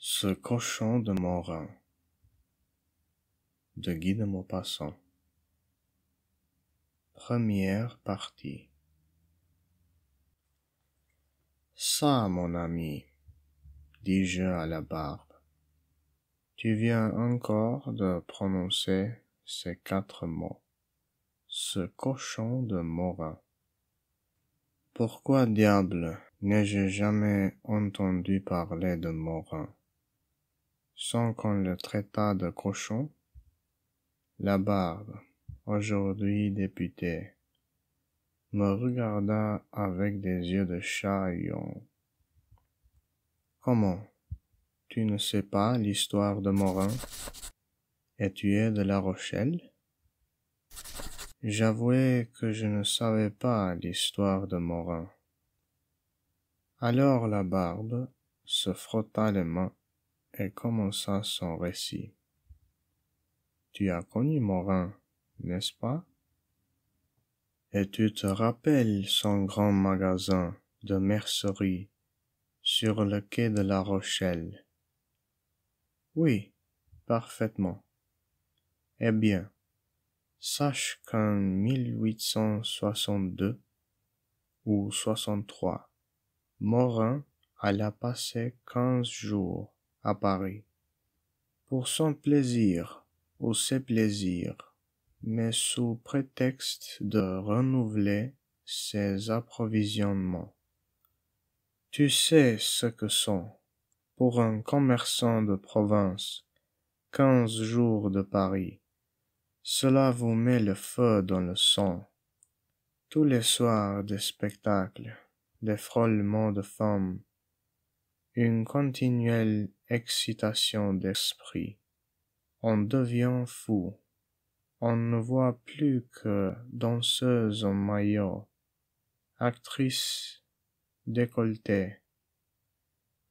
Ce cochon de Morin de Guy de Maupassant. Première partie. Ça, mon ami, dis-je à la barbe, tu viens encore de prononcer ces 4 mots. Ce cochon de Morin. Pourquoi diable n'ai-je jamais entendu parler de Morin, sans qu'on le traitât de cochon? La barbe, aujourd'hui députée, me regarda avec des yeux de chat huant. Comment, tu ne sais pas l'histoire de Morin, et tu es de La Rochelle? J'avouai que je ne savais pas l'histoire de Morin. Alors la barbe se frotta les mains et commença son récit. Tu as connu Morin, n'est-ce pas? Et tu te rappelles son grand magasin de mercerie sur le quai de La Rochelle? Oui, parfaitement. Eh bien, sache qu'en 1862 ou 63, Morin alla passer 15 jours à Paris, pour son plaisir ou ses plaisirs, mais sous prétexte de renouveler ses approvisionnements. Tu sais ce que sont, pour un commerçant de province, 15 jours de Paris. Cela vous met le feu dans le sang. Tous les soirs des spectacles, des frôlements de femmes, une continuelle excitation d'esprit. On devient fou. On ne voit plus que danseuses en maillot, actrices décolletées,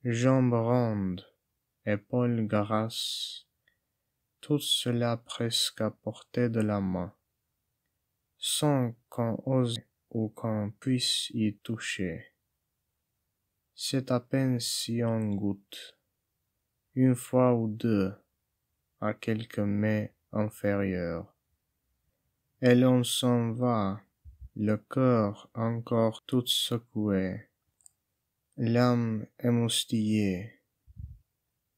jambes rondes, épaules grasses, tout cela presque à portée de la main, sans qu'on ose ou qu'on puisse y toucher. C'est à peine si on goûte, une fois ou deux, à quelques mets inférieurs, et l'on s'en va, le cœur encore tout secoué, l'âme émoustillée,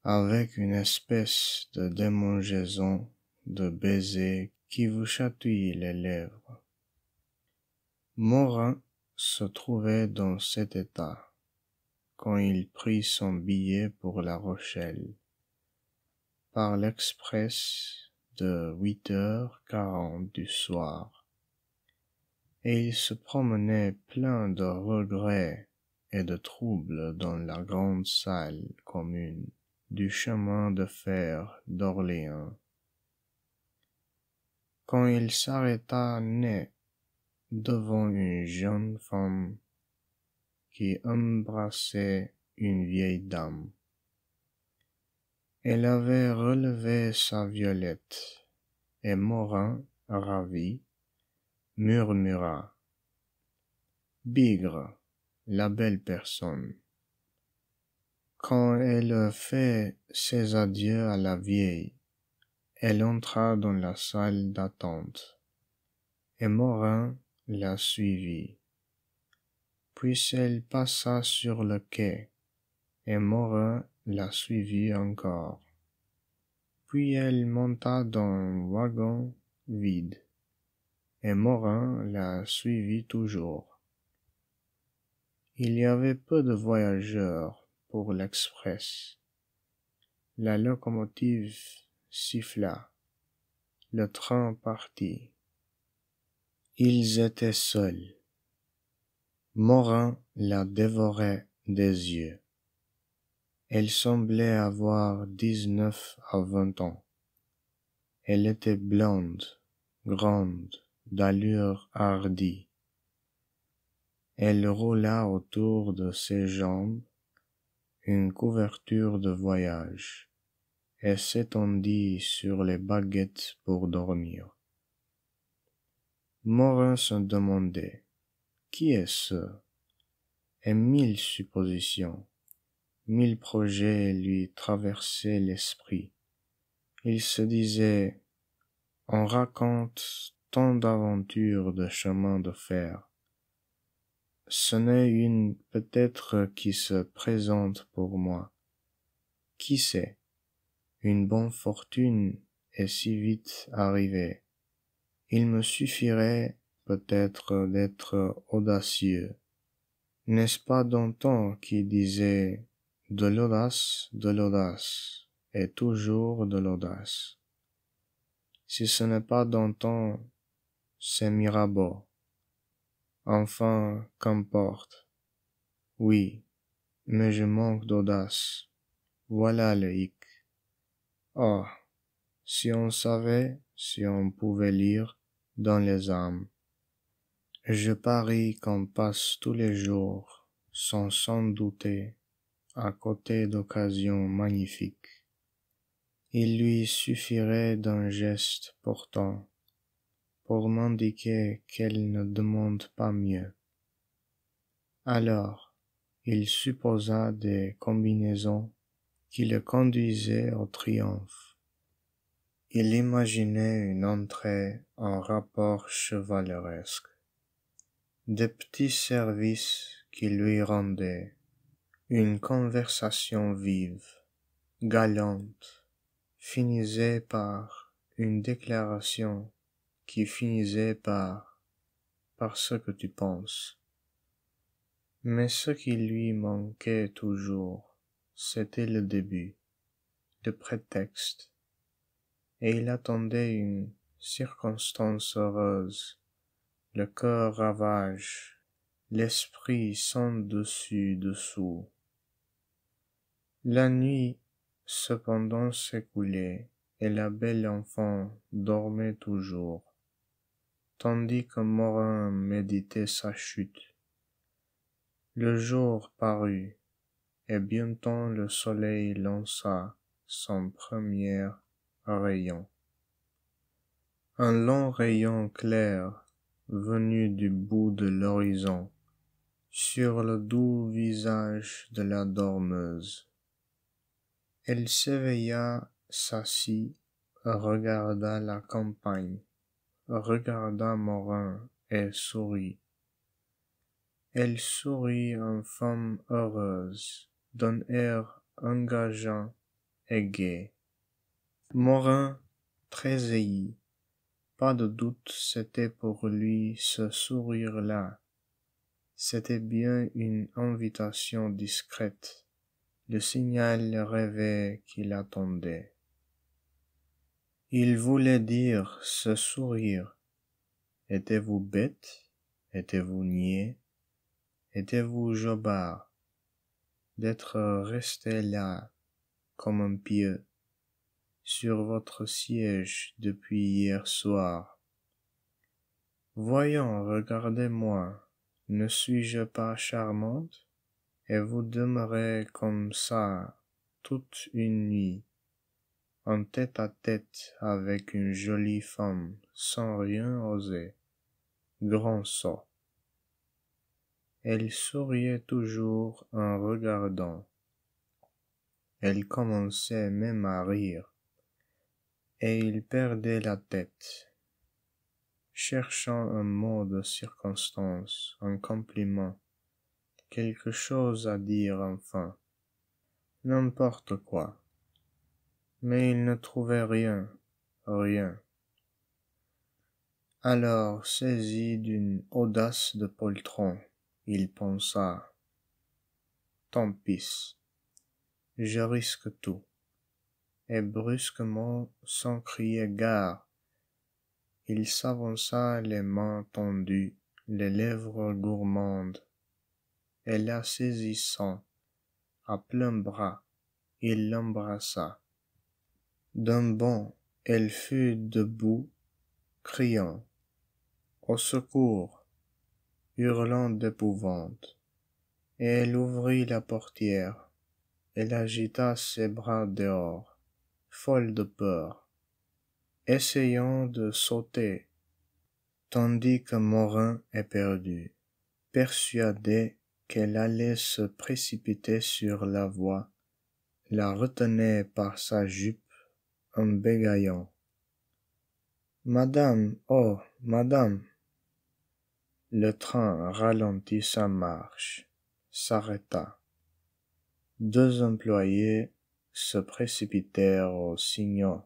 avec une espèce de démangeaison de baisers qui vous chatouille les lèvres. Morin se trouvait dans cet état quand il prit son billet pour La Rochelle, par l'express de 8h40 du soir, et il se promenait plein de regrets et de troubles dans la grande salle commune du chemin de fer d'Orléans, quand il s'arrêta net devant une jeune femme qui embrassait une vieille dame. Elle avait relevé sa violette, et Morin, ravi, murmura: « Bigre, la belle personne. » Quand elle fait ses adieux à la vieille, elle entra dans la salle d'attente, et Morin la suivit. Puis elle passa sur le quai, et Morin la suivit encore. Puis elle monta dans un wagon vide, et Morin la suivit toujours. Il y avait peu de voyageurs pour l'express. La locomotive siffla. Le train partit. Ils étaient seuls. Morin la dévorait des yeux. Elle semblait avoir 19 à 20 ans. Elle était blonde, grande, d'allure hardie. Elle roula autour de ses jambes une couverture de voyage et s'étendit sur les baguettes pour dormir. Morin se demandait: qui est-ce? Et 1000 suppositions, 1000 projets lui traversaient l'esprit. Il se disait, on raconte tant d'aventures de chemin de fer. Ce n'est une peut-être qui se présente pour moi. Qui sait, une bonne fortune est si vite arrivée. Il me suffirait peut-être d'être audacieux. N'est-ce pas Danton qui disait de l'audace, et toujours de l'audace. Si ce n'est pas Danton, c'est Mirabeau. Enfin, qu'importe. Oui, mais je manque d'audace. Voilà le hic. Oh, si on savait, si on pouvait lire dans les âmes. Je parie qu'on passe tous les jours, sans s'en douter, à côté d'occasions magnifiques. Il lui suffirait d'un geste pourtant, pour m'indiquer qu'elle ne demande pas mieux. Alors, il supposa des combinaisons qui le conduisaient au triomphe. Il imaginait une entrée en rapport chevaleresque, des petits services qui lui rendaient, une conversation vive, galante, finissait par une déclaration qui finissait par ce que tu penses. Mais ce qui lui manquait toujours, c'était le début, le prétexte, et il attendait une circonstance heureuse, le cœur ravage, l'esprit sans dessus-dessous. La nuit cependant s'écoulait, et la belle enfant dormait toujours, tandis que Morin méditait sa chute. Le jour parut, et bientôt le soleil lança son premier rayon. Un long rayon clair, venu du bout de l'horizon, sur le doux visage de la dormeuse. Elle s'éveilla, s'assit, regarda la campagne, regarda Morin et sourit. Elle sourit en femme heureuse, d'un air engageant et gai. Morin, tressaillit. Pas de doute, c'était pour lui ce sourire-là. C'était bien une invitation discrète, le signal rêvé qu'il attendait. Il voulait dire ce sourire. Étiez-vous bête? Étiez-vous niais? Étiez-vous jobard? D'être resté là, comme un pieu, sur votre siège depuis hier soir. Voyons, regardez-moi, ne suis-je pas charmante? Et vous demeurez comme ça toute une nuit, en tête-à-tête avec une jolie femme, sans rien oser. Grand sot. Elle souriait toujours en regardant. Elle commençait même à rire, et il perdait la tête, cherchant un mot de circonstance, un compliment, quelque chose à dire enfin, n'importe quoi. Mais il ne trouvait rien, rien. Alors, saisi d'une audace de poltron, il pensa, tant pis, je risque tout. Et brusquement, sans crier gare, il s'avança les mains tendues, les lèvres gourmandes, et la saisissant à plein bras, il l'embrassa. D'un bond, elle fut debout, criant « Au secours !» hurlant d'épouvante, et elle ouvrit la portière, elle agita ses bras dehors, folle de peur, essayant de sauter, tandis que Morin, éperdu, persuadé qu'elle allait se précipiter sur la voie, la retenait par sa jupe en bégayant. Madame, oh, madame! Le train ralentit sa marche, s'arrêta. Deux employés se précipitèrent au signaux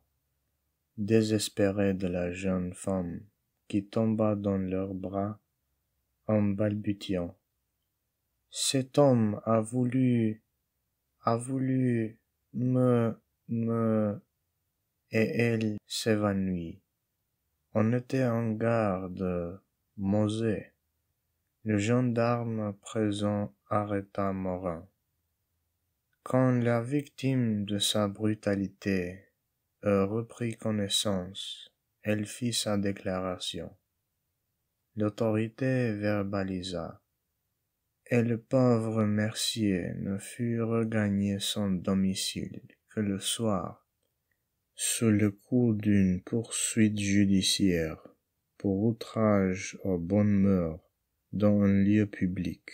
désespérés de la jeune femme qui tomba dans leurs bras en balbutiant. Cet homme a voulu me, et elle s'évanouit. On était en gare de Mauzé. Le gendarme présent arrêta Morin. Quand la victime de sa brutalité eut repris connaissance, elle fit sa déclaration. L'autorité verbalisa, et le pauvre Mercier ne fut regagner son domicile que le soir, sous le coup d'une poursuite judiciaire pour outrage aux bonnes mœurs dans un lieu public.